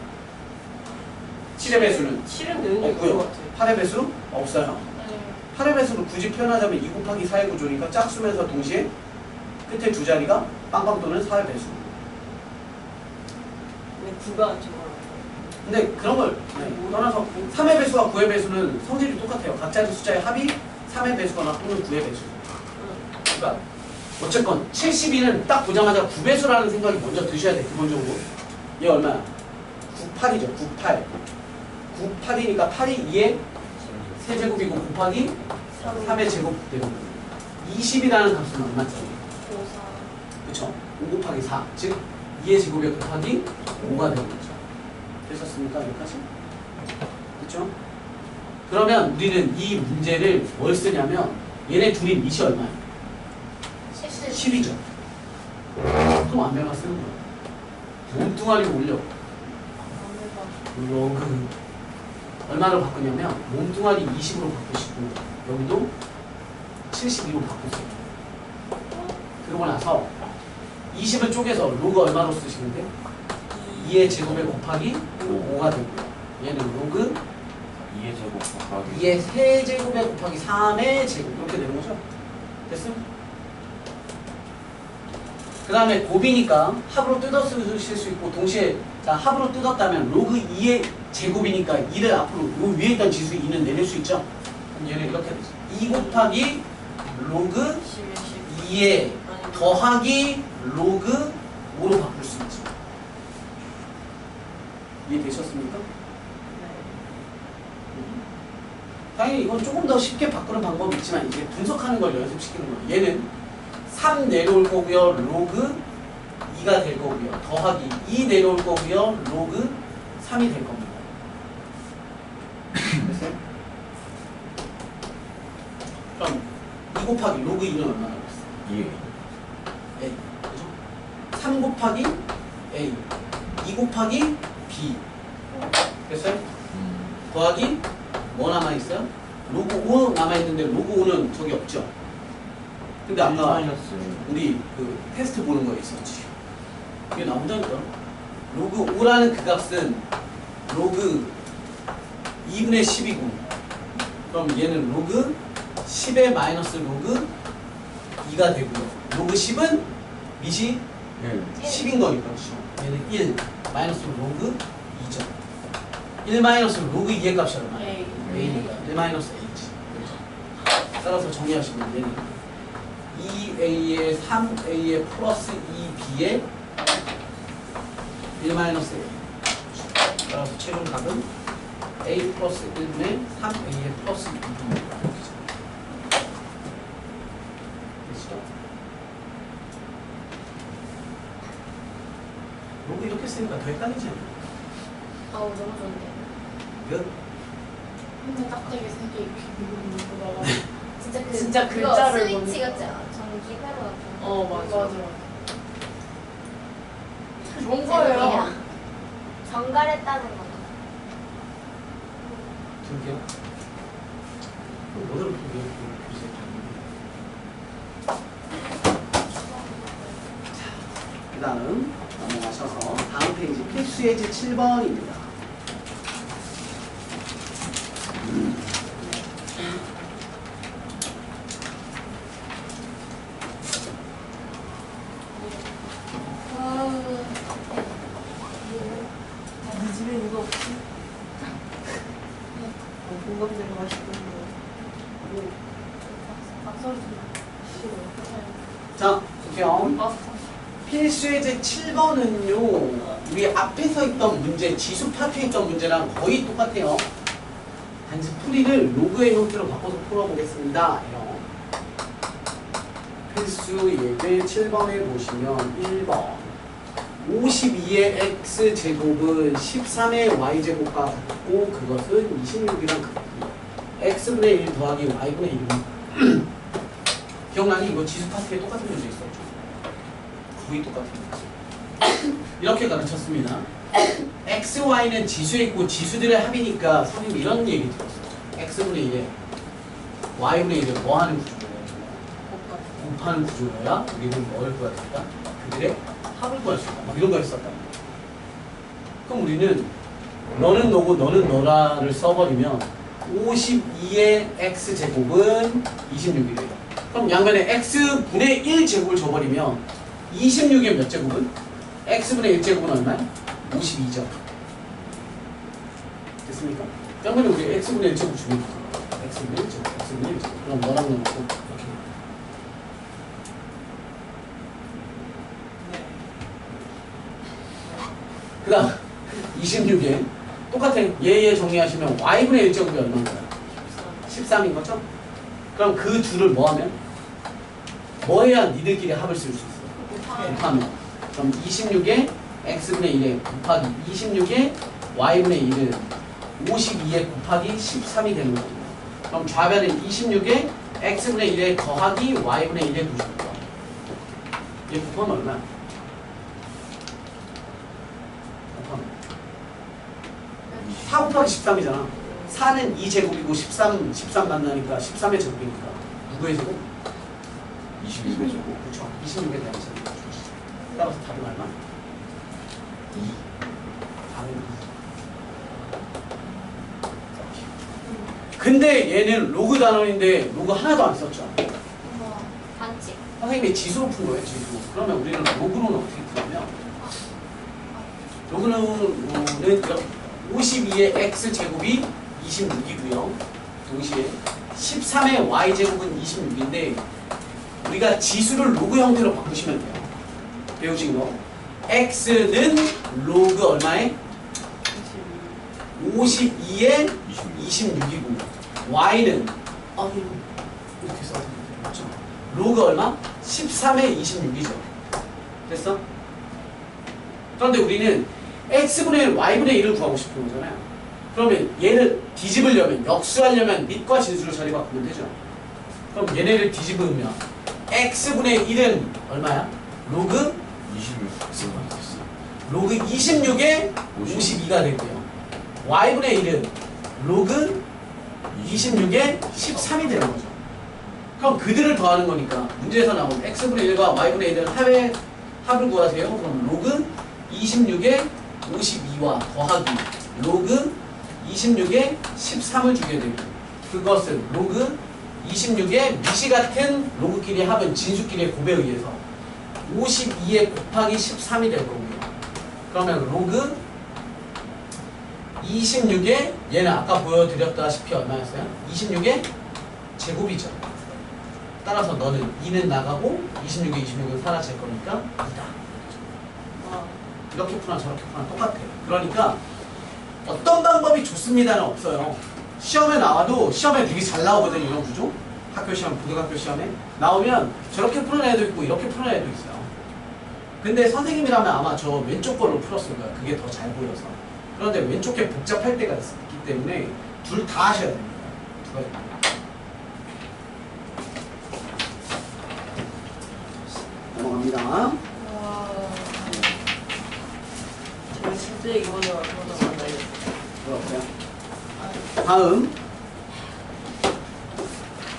7의 배수는 7은 느는 게 없고요. 있는 것 같아. 8의 배수 없어요. 8의 배수를 굳이 표현하자면 2 곱하기 4의 구조니까 짝수면서 동시에 끝에 두 자리가 빵빵 또는 4의 배수. 근데 9가 저거. 근데 그런 걸 떠나서 3의 배수와 9의 배수는 성질이 똑같아요. 각자의 숫자의 합이 3의 배수거나 또는 9의 배수. 그러니까 어쨌건 72는 딱 보자마자 9배수라는 생각이 먼저 드셔야 돼. 기본적으로. 얘 얼마야? 98이죠. 98. 98이니까 8이 2에 세제곱이고 곱하기 3의 제곱대로 20이라는 값은 얼마짜리? 5, 4. 그쵸? 5 곱하기 4. 즉 2의 제곱에 곱하기 5가 되는 거죠. 되셨습니까? 여기까지? 그쵸? 그러면 우리는 이 문제를 뭘 쓰냐면 얘네 둘이 밑이 얼마야? 10이죠. 그럼 안배만 쓰는 거야. 몸뚱아리 올려. 로그 얼마로 바꾸냐면 몸뚱아리 20으로 바꾸시고 여기도 72로 바꾸세요. 그러고 나서 20을 쪼개서 로그 얼마로 쓰시면 돼? 2의 제곱에 곱하기 5가 되고요. 얘는 로그 2의 제곱 곱하기 2의 세제곱에 곱하기 3의 제곱 이렇게 되는 거죠. 됐어? 그 다음에 곱이니까 합으로 뜯어 쓰실 수 있고 동시에 자 합으로 뜯었다면 로그 2의 제곱이니까 2를 앞으로 요 위에 있던 지수 2는 내릴 수 있죠. 그럼 얘는 이렇게 되죠. 2 곱하기 로그 2에 더하기 로그 5로 바꿀 수 있죠. 이해되셨습니까? 당연히 이건 조금 더 쉽게 바꾸는 방법이 있지만 이제 분석하는 걸 연습시키는 거예요. 얘는 3 내려올 거고요. 로그 2가 될 거고요. 더하기 2 내려올 거고요. 로그 3이 될 겁니다. 됐어요? 그럼 2 곱하기 로그 2는 얼마나 됐어? 2의 A. 그죠? 3 곱하기 A. 2 곱하기 B. 됐어요? 더하기 뭐 남아있어요? 로그 5 남아있는데 로그 5는 저기 없죠? 근데 아까 마이너스 우리 그 테스트 보는 거에 있었지. 이게 나온다니까. 로그 5라는 그 값은 로그 2분의 10이고 그럼 얘는 로그 10의 마이너스 로그 2가 되고요. 로그 10은 밑이 10인 거니까 그렇죠. 얘는 1 마이너스 로그 2죠. 1 마이너스 로그 2의 값이 얼마예요? A니까 1 마이너스 A지. 그렇죠. 따라서 정리하시면 얘는 2A에 3A에 플러스 2B에 1 마이너스 A. 따라서 최종 답은 A 플러스 1분의 3A에 플러스 2B입니다. 됐죠? 로그 이렇게 쓰니까 더 헷갈리지 않아요? 아우 너무 좋은데. 몇? 혼자 짝짝이 3개 이렇게 누르다가 진짜 그 진짜 그거 글자를 스위치 보니까. 같지 않아? 전기 회로 같은 거. 어 맞아. 좋은 거예요. 거예요. 정갈했다는 거죠. 두 개요? 뭐를 두 개요? 그 다음 넘어가셔서 다음 페이지 필수 예제 7번입니다. 네 집에 누가 없지? 공감대가 맛있던데. 박소리 싫어. 자, 볼게요. 필수 예제 7번은요, 우리 앞에서 있던 문제, 지수 파트에 있던 문제랑 거의 똑같아요. 단지 풀이를 로그의 형태로 바꿔서 풀어보겠습니다. 필수 예제 7번에 보시면 1번 52의 x제곱은 13의 y제곱과 같고 그것은 26이랑 같고 x분의 1 더하기 y분의 1은 기억나니? 이거 지수 파트에 똑같은 문제 있었죠? 거의 똑같은 문제 이렇게 가르쳤습니다. x, y는 지수에 있고 지수들의 합이니까 선생님이 이런 얘기 들었어요. x분의 1에 y분의 1을 뭐 하는 구조예요? 곱하는 구조여야 우리는 뭘 구할 수 있다? 그들의 합을 구할 수 있다. 막 이런 거 했었단 말이야. 그럼 우리는 너는 너고 너는 너라를 써버리면 52의 x제곱은 26이래요. 그럼 양면에 x분의 1제곱을 줘버리면 26의 몇 제곱은? x분의 1제곱은 얼마야? 52죠. 됐습니까? 양면에 우리 x분의 1제곱 주면 x분의 1제곱, x분의 1제곱. 그럼 너랑 너는 이렇게. 그 다음 26에 똑같아. 얘 정리하시면 y분의 1제곱이 얼마인가요? 13인 거죠? 그럼 그 둘을 뭐 하면? 뭐 해야 니들끼리 합을 쓸 수 있어? 곱하면. 그럼 26에 x분의 1에 곱하기 26에 y분의 1은 52에 곱하기 13이 되는 거죠. 그럼 좌변은 26에 x분의 1에 더하기 y분의 1에 99. 얘 곱하면 얼마야? 곱하면 4 곱하기 13이잖아. 4는 2제곱이고 13 만나니까 13의 제곱이니까 누구의 제곱? 26의 제곱. 그렇죠. 26에 대한 제곱. 따라서 답은 얼마? 2. 답은 2. 근데 얘는 로그 단원인데 로그 하나도 안 썼죠. 반칙. 선생님이 지수로 푼 거예요, 지수. 그러면 우리는 로그로는 어떻게 풀냐면 로그는 이렇게 52의 x제곱이 26이고요. 동시에 13의 y제곱은 26인데 우리가 지수를 로그 형태로 바꾸시면 돼요. 배우신 거. x는 로그 얼마에? 52에 26이고 y는 이렇게 써도 되죠. 로그 얼마? 13에 26이죠. 됐어? 그런데 우리는 x분의 1, y분의 1을 구하고 싶은 거잖아요. 그러면 얘를 뒤집으려면, 역수하려면 밑과 진수를 자리 바꾸면 되죠. 그럼 얘네를 뒤집으면 x분의 1은 얼마야? 로그 26. 로그 26에 52가 되고요. y분의 1은 로그 26에 13이 되는 거죠. 그럼 그들을 더하는 거니까 문제에서 나온 x분의 1과 y분의 1은 합을 구하세요. 그럼 로그 26에 52와 더하기 로그 26에 13을 주게 되고 그것은 로그 26의 미시 같은 로그끼리의 합은 진수끼리의 곱에 의해서 52에 곱하기 13이 될 거고요. 그러면 로그 26에 얘는 아까 보여드렸다시피 얼마였어요? 26의 제곱이죠. 따라서 너는 2는 나가고 26에 26은 사라질 거니까 2다. 이렇게 푸나 저렇게 푸나 똑같아요. 그러니까 어떤 방법이 좋습니다는 없어요. 시험에 나와도 시험에 되게 잘 나오거든요. 이런 구조. 학교 시험, 고등학교 시험에 나오면 저렇게 푸는 애도 있고 이렇게 푸는 애도 있어요. 근데 선생님이라면 아마 저 왼쪽 걸로 풀었을 거예요. 그게 더 잘 보여서. 그런데 왼쪽에 복잡할 때가 있기 때문에 둘 다 하셔야 됩니다. 두 가지. 넘어갑니다. 제가 진짜 이거는 얼마나 많나요? 그렇고요. 다음.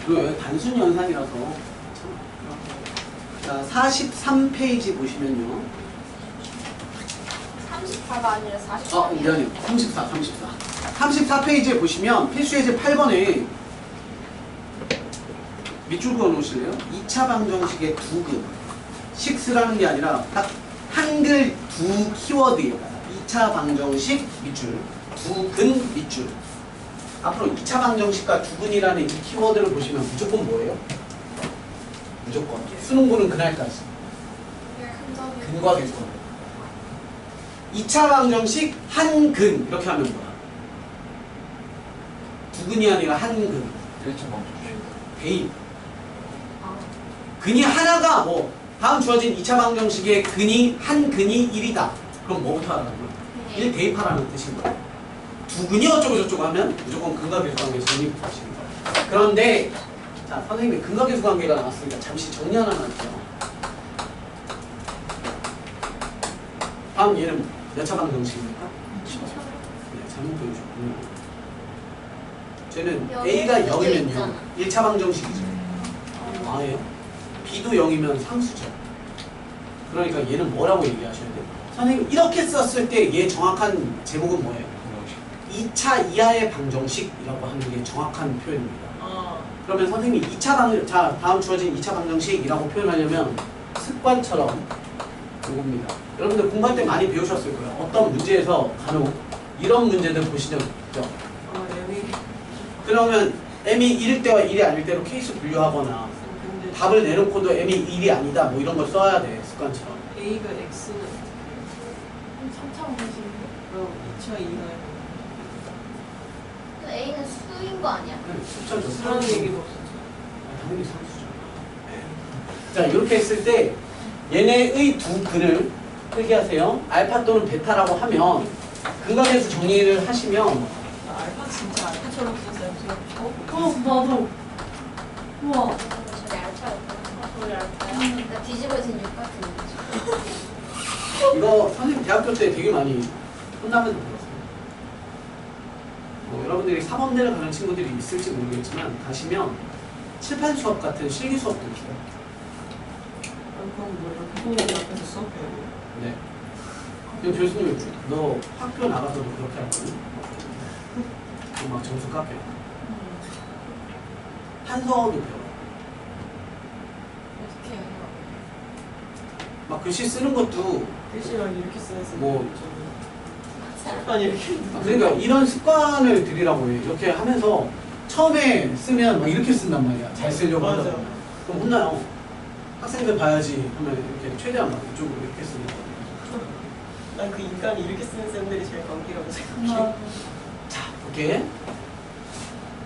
그리고 단순 연산이라서. 자, 43페이지 보시면요. 38가 아니라 44. 미안해요. 34. 34페이지에 보시면 필수 예제 8번에 밑줄 그어 놓으실래요? 2차 방정식의 두 근. 식스라는 게 아니라 딱 한글 두 키워드예요. 2차 방정식 밑줄, 두 근 밑줄. 앞으로 2차 방정식과 두 근이라는 이 키워드를 보시면 무조건 뭐예요? 무조건. 수능고는 그날까지. 근과 계수건. 2차 방정식 한 근 이렇게 하면 뭐야? 두 근이 아니라 한 근. 1차 방정식. 대입. 근이 하나가 뭐 다음 주어진 2차 방정식의 근이 한 근이 1이다. 그럼 뭐부터 하라는 거야? 1 대입하라는 뜻인 거야. 두 근이 어쩌고 저쩌고 하면 무조건 근과 계수 관계에서 정리부터 하시는 거야. 그런데 자 선생님이 근과 계수 관계가 나왔으니까 잠시 정리 하나만 할게요. 다음 얘는 몇 차 방정식입니까? 네, 잘못 보여줬군요. 쟤는 A가 0이면요 1차 방정식이죠. 아예요. B도 0이면 상수죠. 그러니까 얘는 뭐라고 얘기하셔야 돼요? 선생님 이렇게 썼을 때 얘 정확한 제목은 뭐예요? 2차 이하의 방정식이라고 하는 게 정확한 표현입니다. 그러면 선생님이 2차 방정식, 자 다음 주어진 2차 방정식이라고 표현하려면 습관처럼 이겁니다. 여러분들 공부할 때 많이 배우셨을 거예요. 어떤 문제에서 간혹 이런 문제들 보신 적 있죠? 그러면 M이 1일 때와 1이 아닐 때로 케이스 분류하거나 근데 답을 내놓고도 M이 1이 아니다 뭐 이런 걸 써야 돼 습관처럼. A가 X는 3차 방정식인데? 그럼 2차 이하에 A는 수인 거 아니야? 숫자죠. 수라는 얘기도 없었죠. 당연히 상수죠. 자, 이렇게 했을 때 얘네의 두 근을 표기하세요. 알파 또는 베타라고 하면 근각에서 정리를 하시면 나 알파 진짜 알파처럼 썼어요. 나도. 우와. 저게 알차였구나. 우리 알차야? 나 뒤집어진 6 같은 거지. 이거 선생님 대학교 때 되게 많이 혼나면서 들었어요. 여러분들이 사범대를 가는 친구들이 있을지 모르겠지만 가시면 칠판 수업 같은 실기 수업도 있어요. 그럼 뭐 이렇게 부모님 앞에서 수업해요. 네. 근데 교수님 너 학교 나가서도 그렇게 할 거니? 막 점수 깎여. 한서도 배워. 어떻게 해요? 막 글씨 쓰는 것도 글씨랑 이렇게 쓰는 뭐- 습관이 이렇게 그러니까 이런 습관을 들이라고 해. 이렇게 하면서 처음에 쓰면 막 이렇게 쓴단 말이야. 잘 쓰려고 맞아. 하다가. 그럼 혼나요. 학생들 봐야지 하면 이렇게 최대한 막 이쪽으로 이렇게 쓰는 거. 난 그 인간이 이렇게 쓰는 쌤들이 제일 관계라고 생각해. 자, 볼게.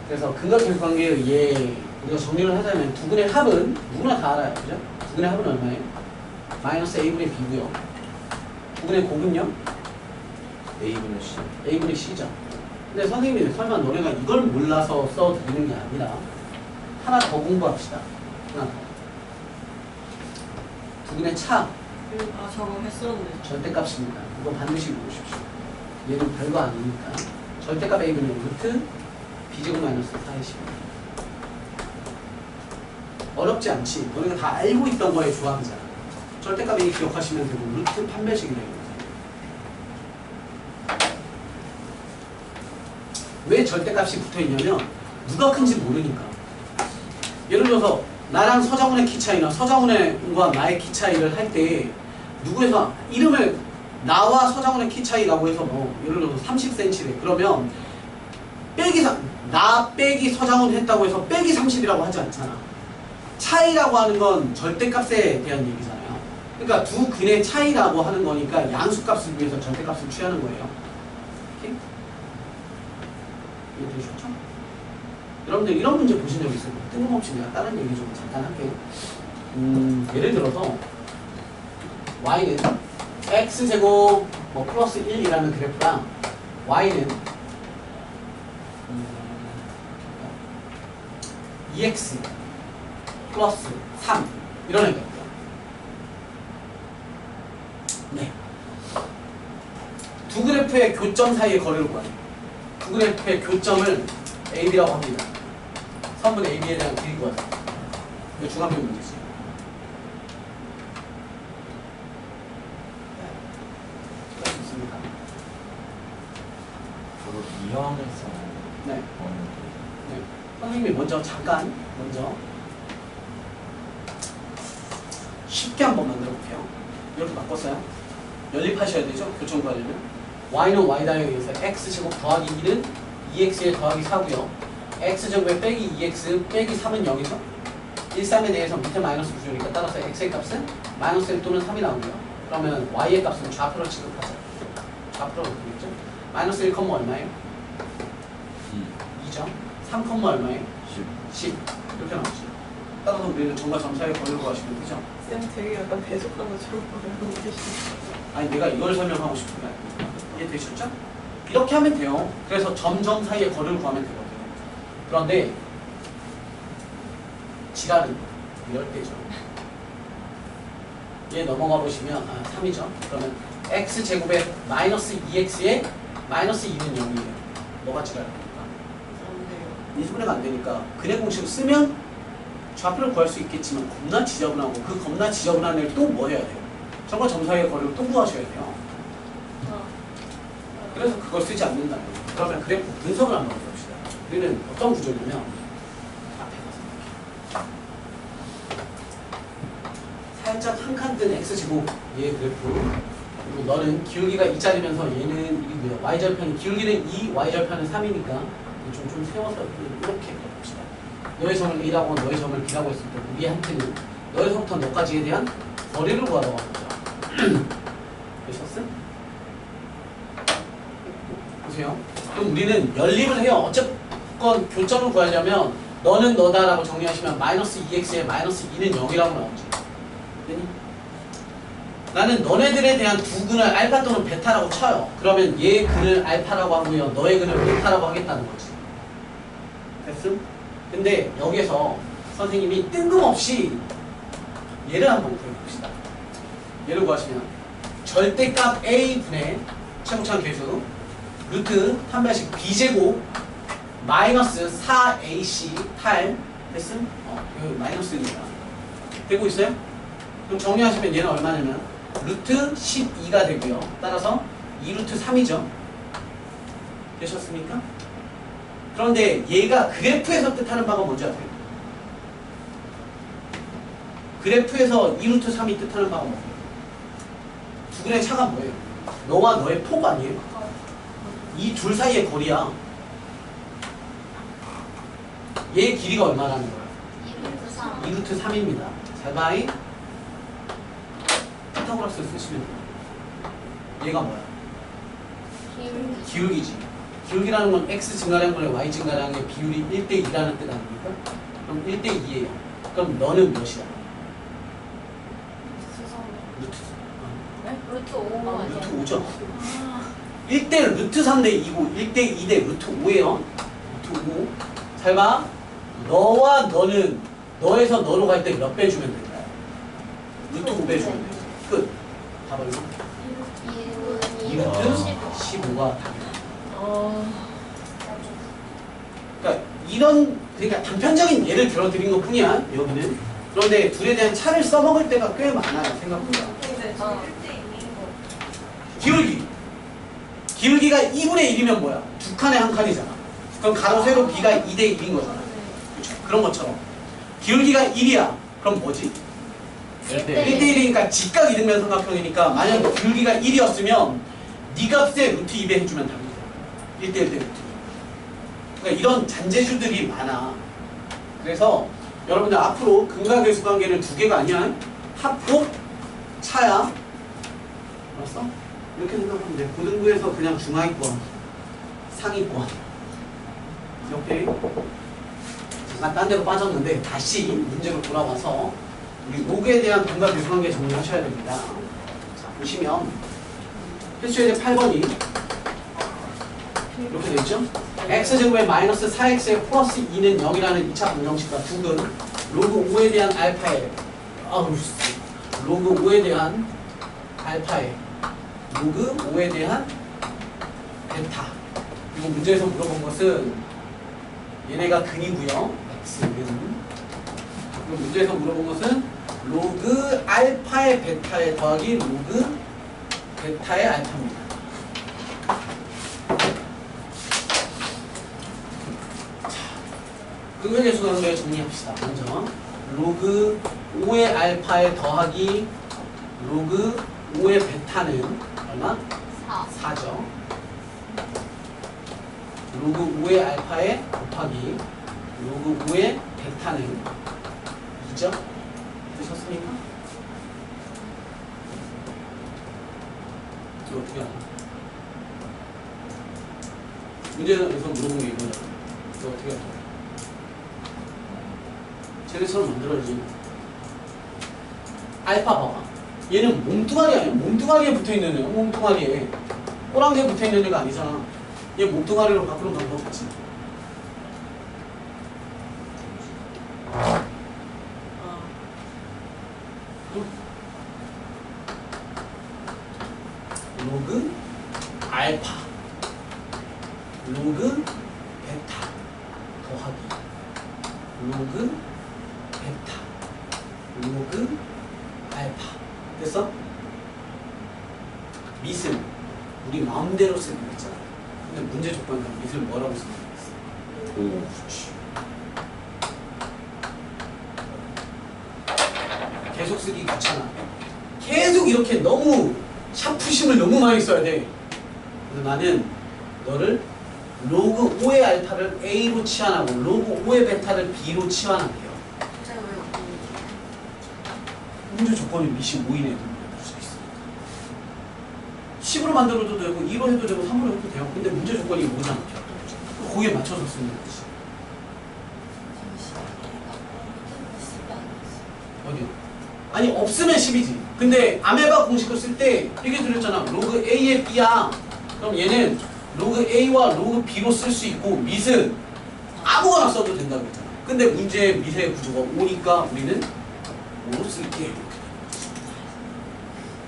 그래서 근각계수 관계의 얘 우리가 정리를 하자면 두 근의 합은 누구나 다 알아요. 그죠? 두 근의 합은 얼마예요? 마이너스 a분의 b고요. 두 근의 곱은요? A분의 C. a분의 c죠. 근데 선생님이 설마 너네가 이걸 몰라서 써드리는 게 아니라 하나 더 공부합시다. 하나 더. 두 근의 차 아 저거 했었는데. 절대값입니다. 이거 반드시 보십시오. 얘는 별거 아니니까. 절대값 a분의 루트 b제곱 마이너스 4의 어렵지 않지. 너네가 다 알고 있던 거의 조합이잖아. 절대값 a 기억하시면 되고 루트 판별식이 되는 거죠. 왜 절대값이 붙어있냐면 누가 큰지 모르니까. 예를 들어서 나랑 서장훈의 키 차이나 서장훈과 나의 키 차이를 할 때 누구에서 이름을 나와 서장훈의 키 차이라고 해서 뭐 예를 들어서 30cm래. 그러면 나 빼기 서장훈 했다고 해서 빼기 30이라고 하지 않잖아. 차이라고 하는 건 절대값에 대한 얘기잖아요. 그러니까 두 근의 차이라고 하는 거니까 양수값을 위해서 절대값을 취하는 거예요. 오케이? 이해되셨죠? 여러분들 이런 문제 보신 적 있어요? 뜬금없이 내가 다른 얘기 좀 잠깐 할게요. 예를 들어서 y는 x제곱 뭐 플러스 1이라는 그래프랑 y는 2x 플러스 3 이런 애가 있고요. 네. 두 그래프의 교점 사이의 거리를 구하죠. 두 그래프의 교점을 AB라고 합니다. 선분 AB에 대한 길이 구하죠. 이거 중학교 문제지. 있습니까? 저도 이형에서 네. 네. 선생님이 먼저 쉽게 한번 만들어 볼게요. 이렇게 바꿨어요. 연립하셔야 되죠? 교점 구하려면. y는 y다형에서 x제곱 더하기 2는 2x에 더하기 4고요. x제곱에 빼기 2x 빼기 3은 0이죠? 1, 3에 대해서 밑에 마이너스 부주니까 따라서 x의 값은 마이너스 1 또는 3이 나오고요. 그러면 y의 값은 좌표로 취급하죠. 좌표로 되겠죠? 마이너스 1, 얼마예요? 2죠? 3, 얼마예요? 10 이렇게 나오죠. 따라서 우리는 점과 점 사이의 거리를 구하시면 되죠? 쌤 되게 약간 배속한 것처럼 보고 계시네. 아니 내가 이걸 설명하고 싶은 게 아니에요. 이해되셨죠? 이렇게 하면 돼요. 그래서 점점 사이의 거리를 구하면 되거든요. 그런데 지랄은 이럴 때죠. 얘 넘어가 보시면 3이죠. 그러면 x제곱에 마이너스 2x에 마이너스 2는 0이에요. 뭐가 지랄입니까? 미분해가 안 되니까 근의 공식을 쓰면 좌표를 구할 수 있겠지만 겁나 지저분하고 그 겁나 지저분한 애를 또 뭐 해야 돼요? 점과 점 사이의 거리를 또 구하셔야 돼요. 그래서 그걸 쓰지 않는다는 거예요. 그러면 그래프 분석을 한번 해봅시다. 우리는 어떤 구조냐면 앞에 가서 살짝 한 칸 뜬 x제곱 얘 그래프 그리고 너는 기울기가 2짜리면서 얘는 1이고요. y절편이 기울기는 2, y절편은 3이니까 좀 세워서 이렇게 그려봅시다. 너의 점을 A라고 너의 점을 B라고 했을 때 우리한테는 너에서부터 너까지에 대한 거리를 구하라고 하는 거죠. 되셨어? 보세요. 그럼 우리는 연립을 해요. 조건 교점을 구하려면 너는 너다라고 정리하시면 마이너스 2x에 마이너스 2는 0이라고 나오지. 됐니? 나는 너네들에 대한 두 근을 알파 또는 베타라고 쳐요. 그러면 얘 근을 알파라고 하고요. 너의 근을 베타라고 하겠다는 거지. 됐음? 근데 여기서 선생님이 뜬금없이 얘를 한번 구해봅시다. 얘를 구하시면 절대값 a분의 최고차원 계수 루트 한 배씩 b제곱 마이너스 4ac 8 됐음? 이거 마이너스입니다. 되고 있어요? 그럼 정리하시면 얘는 얼마냐면 루트 12가 되고요. 따라서 2루트 3이죠. 되셨습니까? 그런데 얘가 그래프에서 뜻하는 바가 뭔지 아세요? 그래프에서 2루트 3이 뜻하는 바가 뭐예요? 두 근의 차가 뭐예요? 너와 너의 폭 아니에요? 이 둘 사이의 거리야. 얘의 길이가 얼마라는 거야? 2루트 3입니다. 잘 봐이. 피타고라스 쓰시면 돼요. 얘가 뭐야? 기울기지. 기울기라는 건 x 증가량분의 y 증가량의 비율이 1대2라는 뜻 아닙니까? 그럼 1대2예요. 그럼 너는 몇이야? 루트. 루트 5 아니야? 루트 5죠. 1대 루트 3대 2고 1대 2대 루트 5예요. 루트 5. 잘 봐. 너와 너는 너에서 너로 갈 때 몇 배 주면 될까요? 루트 5배 주면 돼요. 끝. 봐봐 이거. 2루트 15가 답이다. 그러니까 단편적인 예를 들어드린 것 뿐이야 여기는. 그런데 둘에 대한 차를 써먹을 때가 꽤 많아요 생각보다. 근데 저 1대2인 거. 기울기. 기울기가 2분의 1이면 뭐야? 두 칸에 한 칸이잖아. 그럼 가로 세로 b가 2대 1인 거잖아. 그렇죠? 그런 것처럼 기울기가 1이야. 그럼 뭐지? 1대 1이니까 직각 이등변 삼각형이니까 만약 기울기가 1이었으면 네 값에 루트 2배 해주면 답니다. 1대 1대 루트 2. 그러니까 이런 잔재주들이 많아. 그래서 여러분들 앞으로 근각의 수관계는 두 개가 아니야. 합폭, 차야. 알았어? 이렇게 생각하면 돼. 고등부에서 그냥 중하위권, 상위권. 오케이? 잠깐 딴 데로 빠졌는데 다시 문제로 돌아와서 우리 로그에 대한 근각의 수관계 정리하셔야 됩니다. 자, 보시면 필수예제 8번이 이렇게 되어있죠? x제곱에 마이너스 4x에 플러스 2는 0이라는 2차 방정식과 두 근 로그 5에 대한 알파에 로그 5에 대한 알파에 로그 5에 대한 베타. 그리고 문제에서 물어본 것은 얘네가 근이고요. x근. 그리고 문제에서 물어본 것은 로그 알파의 베타에 더하기 로그 베타의 알파입니다. 근각의 수관계 정리합시다. 먼저 로그 5의 알파에 더하기 로그 5의 베타는 얼마? 4죠. 로그 5의 알파에 곱하기 로그 5의 베타는 2죠. 되셨습니까? 이거 어떻게 하나? 문제에서 물어본 게 이거잖아. 이거 어떻게 하나? 쟤네처럼 만들어야지. 알파 봐봐. 얘는 몸뚱아리 아니야. 몸뚱아리에 붙어있는 애야. 몸뚱아리에. 꼬랑지에 붙어있는 애가 아니잖아. 얘 몸뚱아리로 바꾸는 방법 없지. 로그 알파 로그 베타 더하기 로그 베타 로그 알파. 됐어? 밑을 우리 마음대로 쓰는 거 있잖아. 근데 문제 조건은 밑을 뭐라고 쓰는 거 있어? 그렇지. 계속 쓰기 귀찮아. 계속 이렇게 너무 샤프심을 너무 많이 써야 돼. 그래서 나는 너를 로그 5의 알파를 A로 치환하고 로그 5의 베타를 B로 치환할게요. 문제 조건이 밑이 5인에 만들 수 있어. 10으로 만들어도 되고 2로 해도 되고 3으로 해도 돼요. 근데 문제 조건이 5잖아. 거기에 맞춰서 쓰는 거지. 어디요? 아니 없으면 10이지. 근데 아메바 공식을 쓸 때 이게 들었잖아. 로그 A의 B야. 그럼 얘는 로그 A와 로그 B로 쓸 수 있고 밑은 아무거나 써도 된다고 했잖아. 근데 문제의 밑의 구조가 5니까 우리는 5로 쓸게.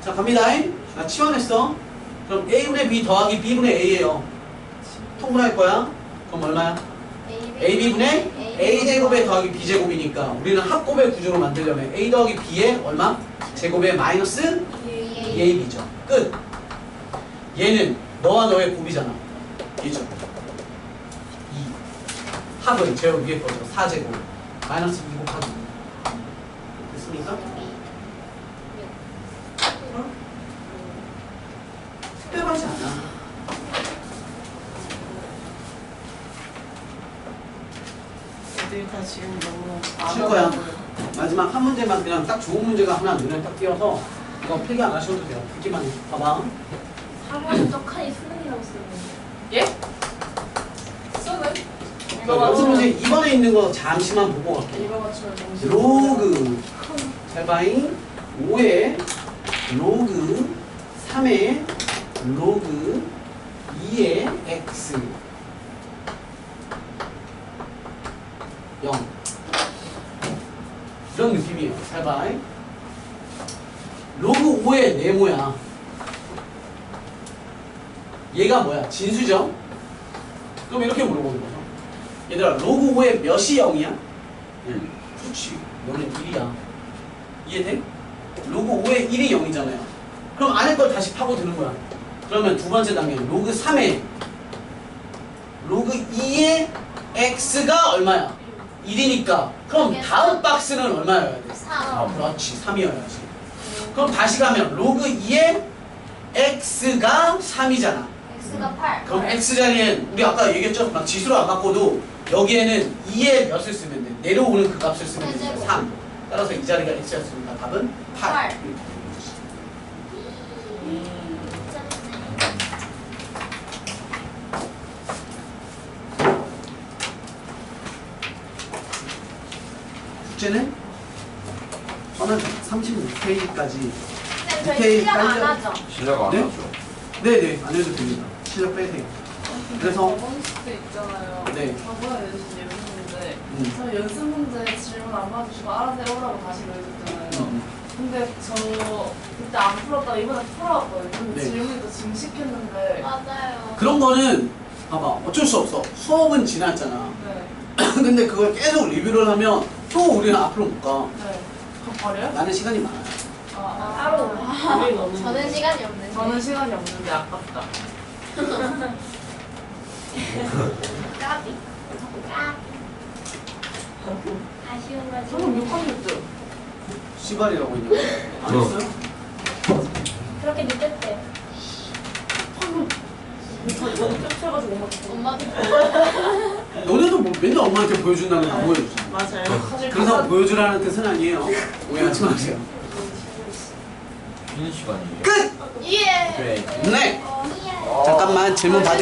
자 갑니다. 나 치환했어. 그럼 A분의 B 더하기 B분의 A예요. 통분할 거야. 그럼 얼마야? AB분의 A제곱에 더하기 B제곱이니까 우리는 합곱의 구조로 만들려면 A 더하기 B에 얼마? 제곱에 마이너스 2AB죠. 끝. 얘는 너와 너의 곱이잖아. 얘죠. 2. 합은 제곱 위에 거죠. 4제곱. 마이너스 2 곱하기 2. 됐습니까? 특별하지 않아. 애들이 다 지금 너무 쉴 거야. 마지막 한 문제만 그냥 딱 좋은 문제가 하나 눈에 딱 띄어서 이거 필기 안 하셔도 돼요. 듣기만 해. 봐봐. 3번 떡하니 수능이라고 쓰는데. 예? 수능? 그러니까 연습 문제 이번에 있는 거 잠시만 보고 갈게요. 이거 맞추면 정신. 로그 제바잉 5에 로그 3에 로그 2에 x 0 이런 느낌이에요. 제바잉 로그 5의 네모야. 얘가 뭐야? 진수죠? 그럼 이렇게 물어보는 거죠. 얘들아 로그 5의 몇이 0이야? 1. 그렇지. 너는 1이야. 이해돼? 로그 5의 1이 0이잖아요. 그럼 안에 걸 다시 파고드는 거야. 그러면 두 번째 단계 로그 3에 로그 2의 x가 얼마야? 1이니까 그럼 다음 박스는 얼마여야 돼? 3. 그렇지. 3이어야지. 그럼 다시 가면 로그 2의 x가 3이잖아. X가 8. 그럼 x 자리엔 우리 아까 얘기했죠? 막 지수로 안 바꿔도 여기에는 2의 몇을 쓰면 돼. 내려오는 그 값을 쓰면 돼. 3. 따라서 이 자리가 x였으니까 답은 8. 8. 숙제는 저는 36페이지까지 쌤, 저희 실력 안 하죠? 실력 안 네? 하죠. 네네 안 해도 됩니다. 실력 빼세요. 그래서 저번 숙제 있잖아요. 네. 저번에 내주신 연습 문제. 음. 저 연습 문제 질문 안 봐주시고 알아서 해오라고 다시 내줬잖아요. 근데 저 그때 안 풀었다가 이번에 풀어왔거든요. 근데 네. 질문이 또 증식했는데. 맞아요. 그런 거는 봐봐 어쩔 수 없어. 수업은 지났잖아. 네. 근데 그걸 계속 리뷰를 하면 또 우리는 앞으로 못 가. 네. 버려요? 나는 시간이 많아요. 따로. 우리 너무 저는 시간이 없는데. 저는 시간이 없는데 아깝다. 까비. 아쉬운 거지. 저는 6학년 때. 시발이라고 있냐고. 안 했어요? 그렇게 느꼈대. 너무 쫓겨가지고 엄마도 너네도 뭐 맨날 엄마한테 보여준다는 거 안 보여주지. 맞아요. 사실 그래서 보여주라는 뜻은 아니에요. 오해하지 마세요. 쉬는 시간이에요. 끝! 예. 네. 네. 예. 잠깐만 질문 받을